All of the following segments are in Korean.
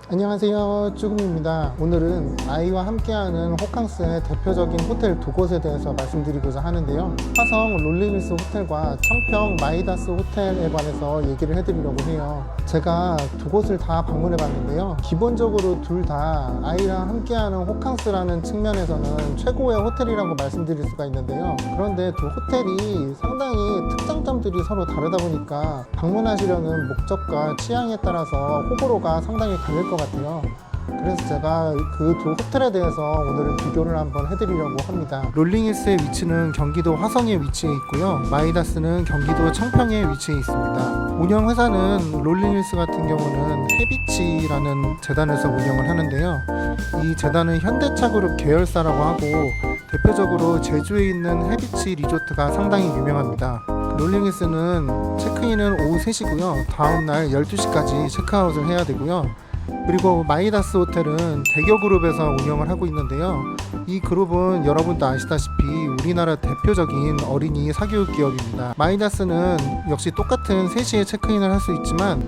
안녕하세요, 쭈금입니다. 오늘은 아이와 함께하는 호캉스의 대표적인 호텔 두 곳에 대해서 말씀드리고자 하는데요. 화성 롤링힐스 호텔과 청평 마이다스 호텔에 관해서 얘기를 해드리려고 해요. 제가 두 곳을 다 방문해 봤는데요. 기본적으로 둘 다 아이랑 함께하는 호캉스라는 측면에서는 최고의 호텔이라고 말씀드릴 수가 있는데요. 그런데 두 호텔이 상당히 특장점들이 서로 다르다 보니까 방문하시려는 목적과 취향에 따라서 호불호가 상당히 갈릴 것 같아요. 그래서 제가 그 두 호텔에 대해서 오늘은 비교를 한번 해드리려고 합니다. 롤링힐스의 위치는 경기도 화성에 위치해 있고요. 마이다스는 경기도 청평에 위치해 있습니다. 운영 회사는 롤링힐스 같은 경우는 해비치라는 재단에서 운영을 하는데요. 이 재단은 현대차그룹 계열사라고 하고 대표적으로 제주에 있는 해비치 리조트가 상당히 유명합니다. 롤링힐스는 체크인은 오후 3시고요. 다음날 12시까지 체크아웃을 해야 되고요. 그리고 마이다스 호텔은 대겨그룹에서 운영을 하고 있는데요. 이 그룹은 여러분도 아시다시피 우리나라 대표적인 어린이 사교육 기업입니다. 마이다스는 역시 똑같은 3시에 체크인을 할 수 있지만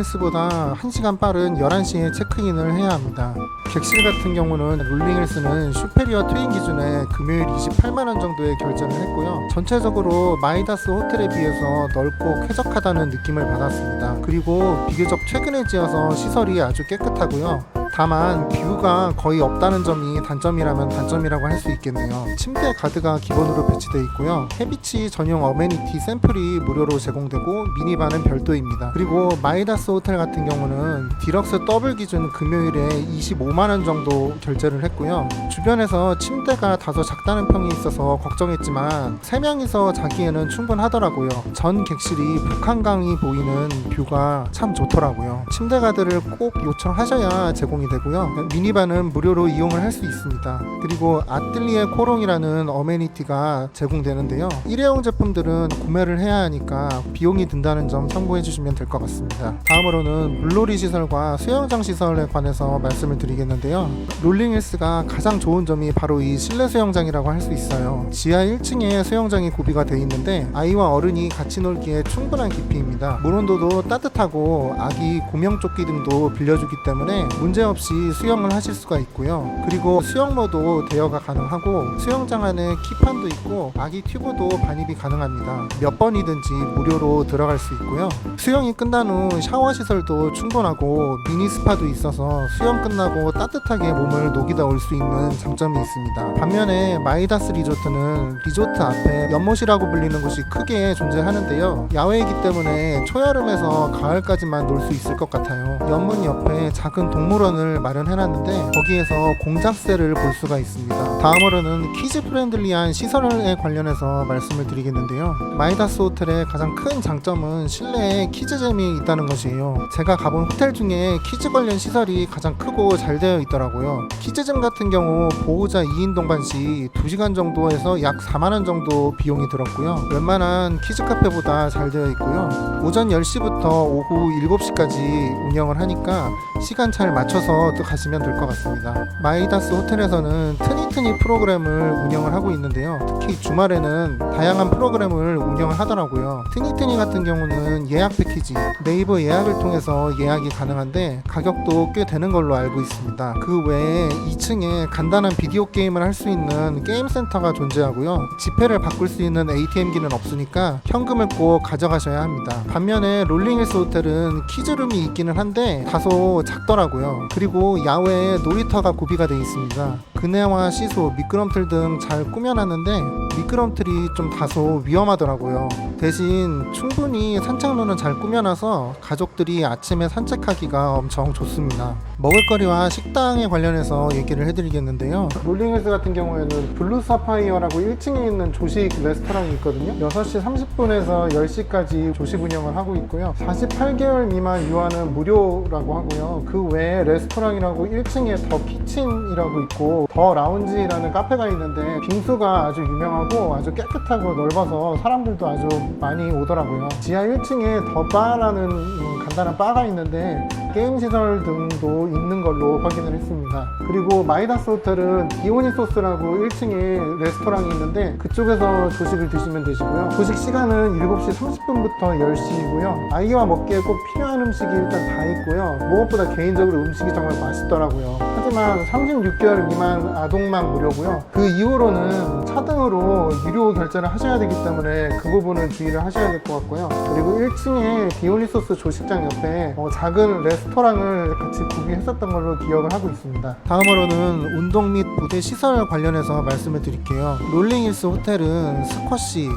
롤링힐스보다 1시간 빠른 11시에 체크인을 해야 합니다. 객실 같은 경우는 롤링힐스는 슈페리어 트윈 기준에 금요일 28만원 정도의 결제를 했고요. 전체적으로 마이다스 호텔에 비해서 넓고 쾌적하다는 느낌을 받았습니다. 그리고 비교적 최근에 지어서 시설이 아주 깨끗하고요. 다만 뷰가 거의 없다는 점이 단점이라면 단점이라고 할 수 있겠네요. 침대 가드가 기본으로 배치되어 있고요. 해비치 전용 어메니티 샘플이 무료로 제공되고 미니바는 별도입니다. 그리고 마이다스 호텔 같은 경우는 디럭스 더블 기준 금요일에 25만원 정도 결제를 했고요. 주변에서 침대가 다소 작다는 평이 있어서 걱정했지만 3명이서 자기에는 충분하더라고요. 전 객실이 북한강이 보이는 뷰가 참 좋더라고요. 침대 가드를 꼭 요청하셔야 제공이 되고요. 미니바는 무료로 이용을 할 수 있습니다. 그리고 아틀리에 코롱이라는 어메니티가 제공되는데요. 일회용 제품들은 구매를 해야 하니까 비용이 든다는 점 참고해 주시면 될 것 같습니다. 다음으로는 물놀이 시설과 수영장 시설에 관해서 말씀을 드리겠는데요. 롤링힐스가 가장 좋은 점이 바로 이 실내 수영장이라고 할 수 있어요. 지하 1층에 수영장이 구비가 되어 있는데 아이와 어른이 같이 놀기에 충분한 깊이입니다. 물 온도도 따뜻하고 아기 구명조끼 등도 빌려주기 때문에 문제없이 수영을 하실 수가 있고요. 그리고 수영로도 대여가 가능하고 수영장 안에 키판도 있고 아기 튜브도 반입이 가능합니다. 몇 번이든지 무료로 들어갈 수 있고요. 수영이 끝난 후 샤워 시설도 충분하고 미니 스파도 있어서 수영 끝나고 따뜻하게 몸을 녹이다 올 수 있는 장점이 있습니다. 반면에 마이다스 리조트는 리조트 앞에 연못이라고 불리는 곳이 크게 존재하는데요. 야외이기 때문에 초여름에서 가을까지만 놀 수 있을 것 같아요. 연못 옆에 작은 동물원을 마련해놨는데 거기에서 공작새를 볼 수가 있습니다. 다음으로는 키즈 프렌들리한 시설에 관련해서 말씀을 드리겠는데요. 마이다스 호텔의 가장 큰 장점은 실내에 키즈잼이 있다는 것이에요. 제가 가본 호텔 중에 키즈 관련 시설이 가장 크고 잘 되어 있더라고요. 키즈잼 같은 경우 보호자 2인 동반 시 2시간 정도에서 약 4만원 정도 비용이 들었고요. 웬만한 키즈 카페보다 잘 되어 있고요. 오전 10시부터 오후 7시까지 운영을 하니까 시간 잘 맞춰서 또 가시면 될 것 같습니다. 마이다스 호텔에서는 트니트니 프로그램을 운영을 하고 있는데요. 특히 주말에는 다양한 프로그램을 운영을 하더라고요. 트니트니 같은 경우는 예약 패키지, 네이버 예약을 통해서 예약이 가능한데 가격도 꽤 되는 걸로 알고 있습니다. 그 외에 2층에 간단한 비디오 게임을 할 수 있는 게임 센터가 존재하고요. 지폐를 바꿀 수 있는 ATM기는 없으니까 현금을 꼭 가져가셔야 합니다. 반면에 롤링힐스 호텔은 키즈룸이 있기는 한데 다소 작더라고요. 그리고 야외에 놀이터가 구비가 되어 있습니다. 그네와 시소, 미끄럼틀 등 잘 꾸며놨는데 미끄럼틀이 좀 다소 위험하더라고요. 대신 충분히 산책로는 잘 꾸며놔서 가족들이 아침에 산책하기가 엄청 좋습니다. 먹을거리와 식당에 관련해서 얘기를 해드리겠는데요. 롤링힐스 같은 경우에는 블루 사파이어라고 1층에 있는 조식 레스토랑이 있거든요. 6시 30분에서 10시까지 조식 운영을 하고 있고요. 48개월 미만 유아는 무료라고 하고요. 그 외에 레스토랑이라고 1층에 더 키친이라고 있고 더 라운지라는 카페가 있는데 빙수가 아주 유명하고 아주 깨끗하고 넓어서 사람들도 아주 많이 오더라고요. 지하 1층에 더 바라는 간단한 바가 있는데 게임 시설 등도 있는 걸로 확인을 했습니다. 그리고 마이다스 호텔은 디오니소스라고 1층에 레스토랑이 있는데 그쪽에서 조식을 드시면 되시고요. 조식 시간은 7시 30분부터 10시이고요. 아이와 먹기에 꼭 필요한 음식이 일단 다 있고요. 무엇보다 개인적으로 음식이 정말 맛있더라고요. 하지만 36개월 미만 아동만 무료고요. 그 이후로는 차등으로 유료 결제를 하셔야 되기 때문에 그 부분은 주의를 하셔야 될 것 같고요. 그리고 1층에 디오니소스 조식장 옆에 작은 레스토랑을 같이 구비했었던 걸로 기억을 하고 있습니다. 다음으로는 운동 및 부대 시설 관련해서 말씀을 드릴게요. 롤링힐스 호텔은 스쿼시,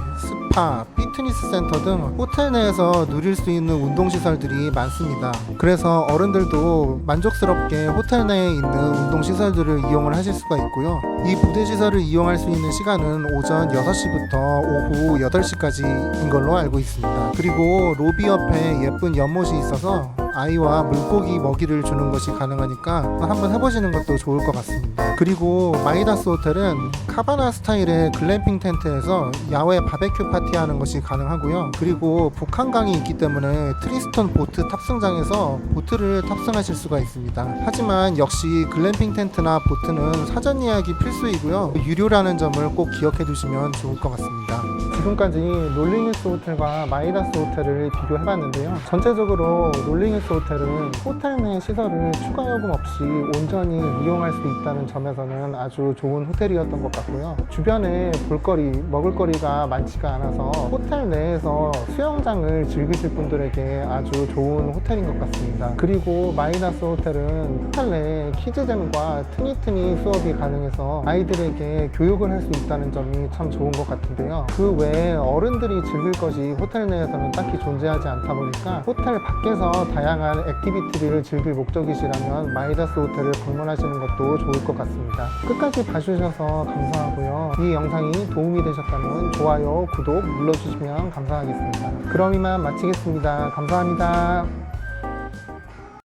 스파, 피트니스 센터 등 호텔 내에서 누릴 수 있는 운동 시설들이 많습니다. 그래서 어른들도 만족스럽게 호텔 내에 있는 운동 시설들을 이용을 하실 수가 있고요. 이 부대 시설을 이용할 수 있는 시간은 오전 6시부터 오후 8시까지인 걸로 알고 있습니다. 그리고 로비 옆에 예쁜 연못이 있어서 아이와 물고기 먹이를 주는 것이 가능하니까 한번 해보시는 것도 좋을 것 같습니다. 그리고 마이다스 호텔은 카바나 스타일의 글램핑 텐트에서 야외 바베큐 파티하는 것이 가능하고요. 그리고 북한강이 있기 때문에 트리스톤 보트 탑승장에서 보트를 탑승하실 수가 있습니다. 하지만 역시 글램핑 텐트나 보트는 사전 예약이 필수이고요. 유료라는 점을 꼭 기억해 두시면 좋을 것 같습니다. 지금까지 롤링힐스 호텔과 마이다스 호텔을 비교해봤는데요. 전체적으로 롤링힐스 호텔은 호텔 내 시설을 추가 요금 없이 온전히 이용할 수 있다는 점에서는 아주 좋은 호텔이었던 것 같고요. 주변에 볼거리, 먹을거리가 많지가 않아서 호텔 내에서 수영장을 즐기실 분들에게 아주 좋은 호텔인 것 같습니다. 그리고 마이다스 호텔은 호텔 내에 키즈잼과 트니트니 수업이 가능해서 아이들에게 교육을 할 수 있다는 점이 참 좋은 것 같은데요. 그 외에 어른들이 즐길 것이 호텔 내에서는 딱히 존재하지 않다 보니까 호텔 밖에서 다양한 액티비티를 즐길 목적이시라면 마이다스 호텔을 방문하시는 것도 좋을 것 같습니다. 끝까지 봐주셔서 감사하고요. 이 영상이 도움이 되셨다면 좋아요, 구독 눌러주시면 감사하겠습니다. 그럼 이만 마치겠습니다. 감사합니다.